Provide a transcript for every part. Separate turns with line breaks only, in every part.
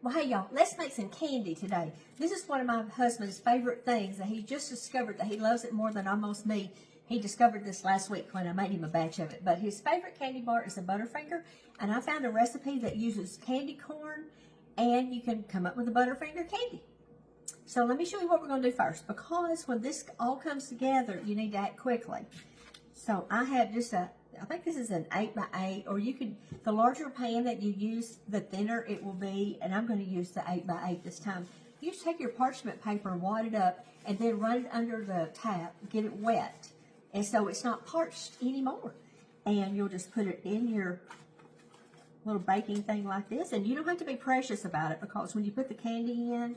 Well, hey, y'all, let's make some candy today. This is one of my husband's favorite things that he just discovered that he loves it more than almost me. He discovered this last week when I made him a batch of it. But his favorite candy bar is a Butterfinger, and I found a recipe that uses candy corn, and you can come up with a Butterfinger candy. So let me show you what we're going to do first, because when this all comes together, you need to act quickly. So I have just I think this is an 8x8, or you could, the larger pan that you use, the thinner it will be, and I'm going to use the 8x8 this time. You just take your parchment paper and wad it up, and then run it under the tap, get it wet, and so it's not parched anymore. And you'll just put it in your little baking thing like this, and you don't have to be precious about it, because when you put the candy in,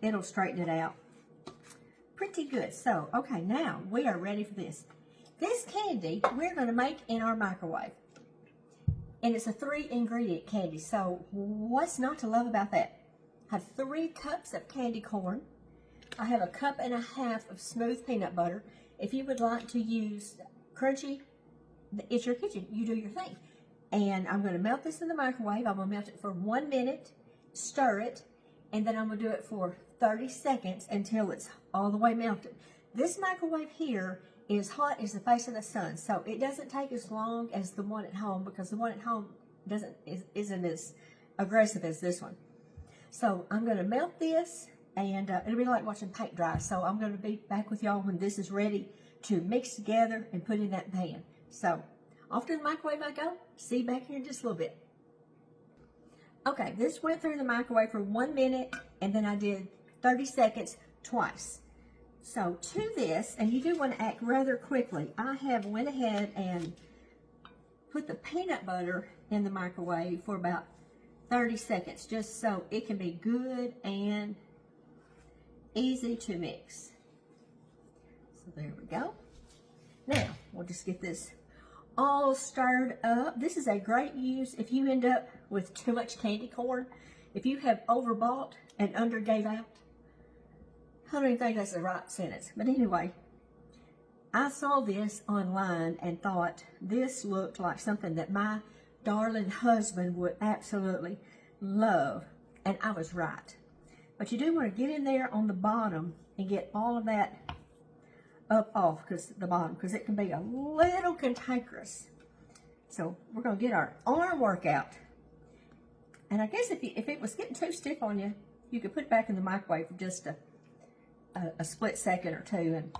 it'll straighten it out pretty good. So, okay, now we are ready for this. This candy we're going to make in our microwave. And it's a 3-ingredient candy. So what's not to love about that? I have 3 cups of candy corn. I have a 1.5 cups of smooth peanut butter. If you would like to use crunchy, it's your kitchen. You do your thing. And I'm going to melt this in the microwave. I'm going to melt it for 1 minute, stir it, and then I'm going to do it for 30 seconds until it's all the way melted. This microwave here is hot as the face of the sun, so it doesn't take as long as the one at home, because the one at home isn't as aggressive as this one. So I'm going to melt this, and it'll be like watching paint dry. So I'm going to be back with y'all when this is ready to mix together and put in that pan. So off to the microwave I go. See you back here in just a little bit. Okay, this went through the microwave for 1 minute, and then I did 30 seconds twice. So to this, and you do want to act rather quickly, I have went ahead and put the peanut butter in the microwave for about 30 seconds, just so it can be good and easy to mix. So there we go. Now, we'll just get this all stirred up. This is a great use if you end up with too much candy corn. If you have overbought and under gave out. I don't even think that's the right sentence. But anyway, I saw this online and thought this looked like something that my darling husband would absolutely love. And I was right. But you do want to get in there on the bottom and get all of that up off, because it can be a little cantankerous. So we're going to get our arm workout. And I guess if it was getting too stiff on you, you could put it back in the microwave for just a split second or two, and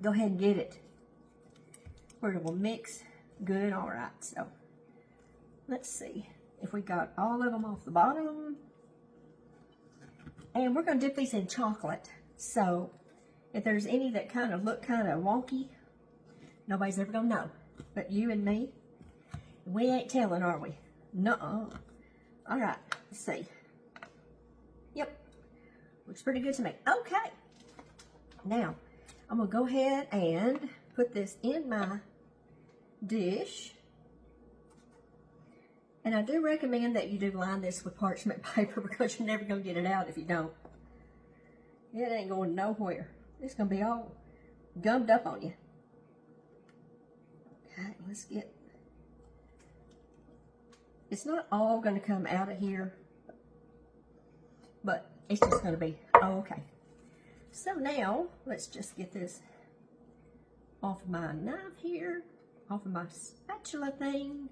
go ahead and get it where it will mix good and all right. So let's see if we got all of them off the bottom. And we're going to dip these in chocolate. So if there's any that kind of look kind of wonky, nobody's ever going to know but you and me. We ain't telling, are we? Nuh-uh. All right, let's see. Yep, looks pretty good to me. Okay, now I'm going to go ahead and put this in my dish. And I do recommend that you do line this with parchment paper, because you're never going to get it out if you don't. It ain't going nowhere. It's going to be all gummed up on you. Okay, let's get... It's not all going to come out of here, but it's just going to be okay. So now, let's just get this off my knife here, off of my spatula thing.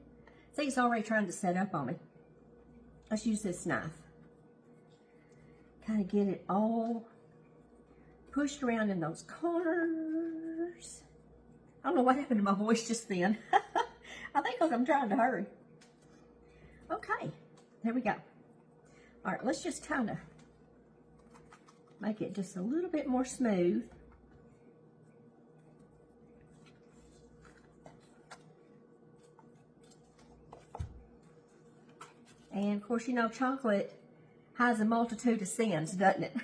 See, it's already trying to set up on me. Let's use this knife. Kind of get it all pushed around in those corners. I don't know what happened to my voice just then. I think because I'm trying to hurry. Okay, there we go. All right, let's just kind of make it just a little bit more smooth. And of course, you know, chocolate has a multitude of sins, doesn't it?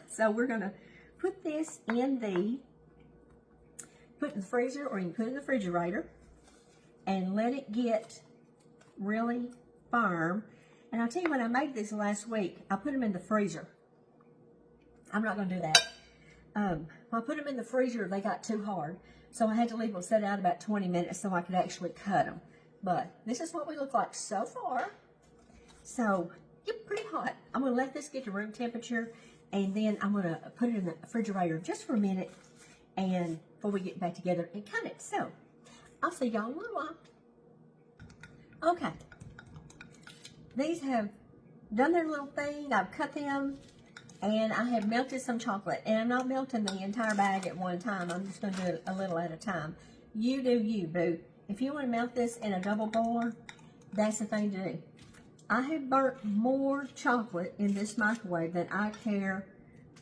So we're going to put this in the freezer, or you can put it in the refrigerator, and let it get really firm. And I'll tell you, when I made this last week, I put them in the freezer. I'm not going to do that. When I put them in the freezer, they got too hard. So I had to leave them set out about 20 minutes so I could actually cut them. But this is what we look like so far. So, yep, pretty hot. I'm going to let this get to room temperature, and then I'm going to put it in the refrigerator just for a minute, and before we get back together and cut it. So, I'll see y'all in a little while. Okay. These have done their little thing. I've cut them, and I have melted some chocolate. And I'm not melting the entire bag at one time. I'm just going to do it a little at a time. You do you, boo. If you want to melt this in a double boiler, that's the thing to do. I have burnt more chocolate in this microwave than I care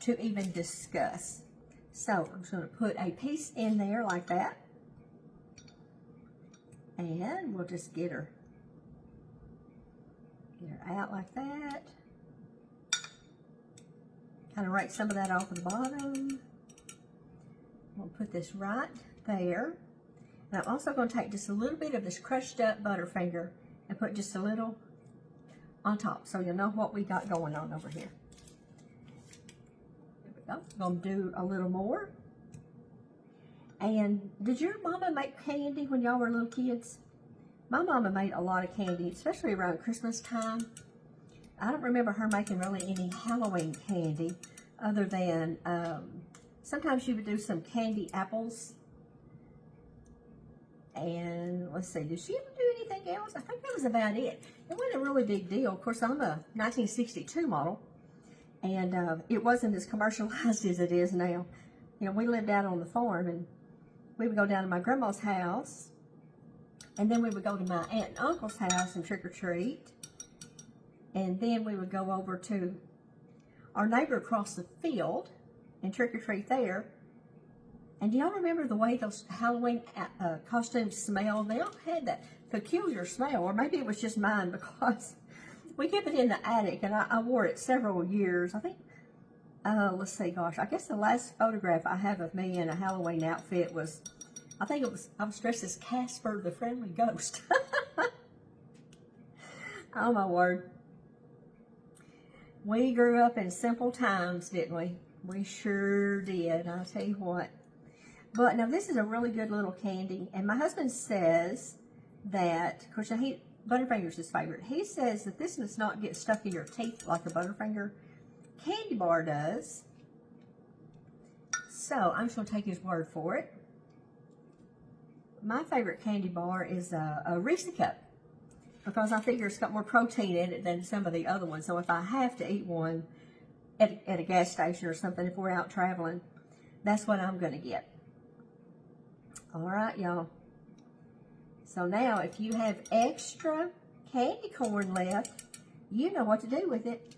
to even discuss. So I'm just going to put a piece in there like that. And we'll just get her out like that. Kind of rake some of that off of the bottom. We'll put this right there. And I'm also going to take just a little bit of this crushed up Butterfinger and put just a little on top, so you'll know what we got going on over here. There we go. I'm going to do a little more. And did your mama make candy when y'all were little kids? My mama made a lot of candy, especially around Christmas time. I don't remember her making really any Halloween candy other than sometimes she would do some candy apples. And let's see, did she ever do anything else? I think that was about it. It wasn't a really big deal. Of course, I'm a 1962 model, and it wasn't as commercialized as it is now. You know, we lived out on the farm, and we would go down to my grandma's house, and then we would go to my aunt and uncle's house and trick or treat, and then we would go over to our neighbor across the field and trick or treat there. And do y'all remember the way those Halloween costumes smelled? They all had that peculiar smell, or maybe it was just mine because we kept it in the attic, and I wore it several years. I think, let's see, gosh, I guess the last photograph I have of me in a Halloween outfit was, I was dressed as Casper the Friendly Ghost. Oh my word. We grew up in simple times, didn't we? We sure did, I'll tell you what. But now this is a really good little candy, and my husband says that, of course, Butterfinger's his favorite. He says that this does not get stuck in your teeth like a Butterfinger candy bar does. So I'm just going to take his word for it. My favorite candy bar is a Reese Cup, because I figure it's got more protein in it than some of the other ones. So if I have to eat one at a gas station or something, if we're out traveling, that's what I'm going to get. All right, y'all. So now, if you have extra candy corn left, you know what to do with it.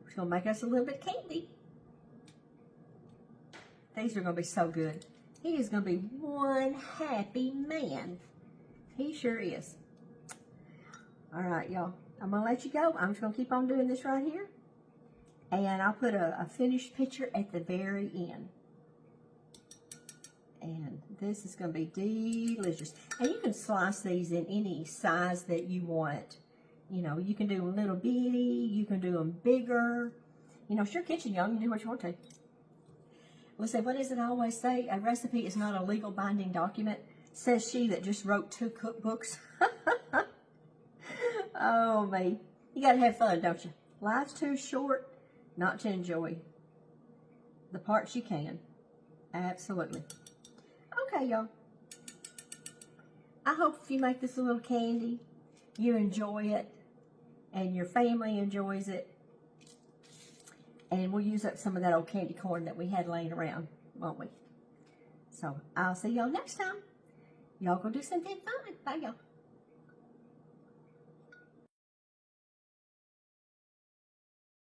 We're going to make us a little bit of candy. These are going to be so good. He is going to be one happy man. He sure is. All right, y'all. I'm going to let you go. I'm just going to keep on doing this right here. And I'll put a finished picture at the very end. And this is going to be delicious. And you can slice these in any size that you want. You know, you can do them little bitty. You can do them bigger. You know, it's your kitchen, y'all. You do what you want to. Let's see, what is it I always say? A recipe is not a legal binding document. Says she that just wrote 2 cookbooks. Oh, me. You got to have fun, don't you? Life's too short not to enjoy the parts you can. Absolutely. Okay, y'all. I hope if you make this a little candy, you enjoy it, and your family enjoys it. And we'll use up some of that old candy corn that we had laying around, won't we? So, I'll see y'all next time. Y'all go do something fun. Bye, y'all.